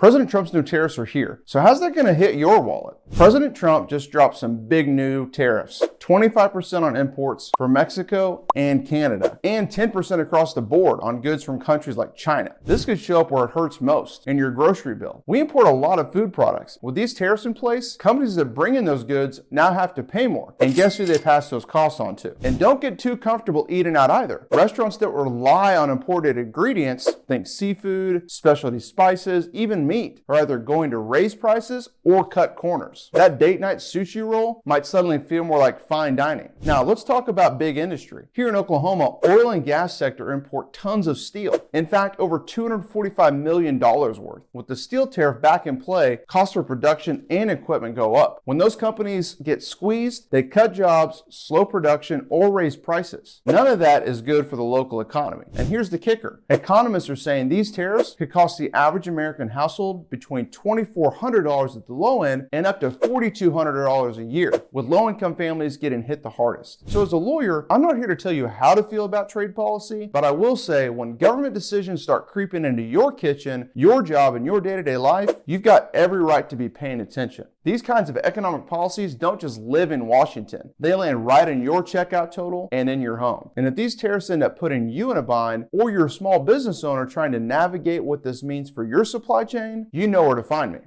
President Trump's new tariffs are here. So how's that going to hit your wallet? President Trump just dropped some big new tariffs. 25% on imports from Mexico and Canada, and 10% across the board on goods from countries like China. This could show up where it hurts most, in your grocery bill. We import a lot of food products. With these tariffs in place, companies that bring in those goods now have to pay more. And guess who they pass those costs on to? And don't get too comfortable eating out either. Restaurants that rely on imported ingredients, think seafood, specialty spices, even meat, are either going to raise prices or cut corners. That date night sushi roll might suddenly feel more like fine dining. Now, let's talk about big industry. Here in Oklahoma, oil and gas sector import tons of steel. In fact, over $245 million worth. With the steel tariff back in play, costs for production and equipment go up. When those companies get squeezed, they cut jobs, slow production, or raise prices. None of that is good for the local economy. And here's the kicker. Economists are saying these tariffs could cost the average American household between $2,400 at the low end and up to $4,200 a year, with low-income families getting hit the hardest. So as a lawyer, I'm not here to tell you how to feel about trade policy, but I will say when government decisions start creeping into your kitchen, your job, and your day-to-day life, you've got every right to be paying attention. These kinds of economic policies don't just live in Washington. They land right in your checkout total and in your home. And if these tariffs end up putting you in a bind, or you're a small business owner trying to navigate what this means for your supply chain, you know where to find me.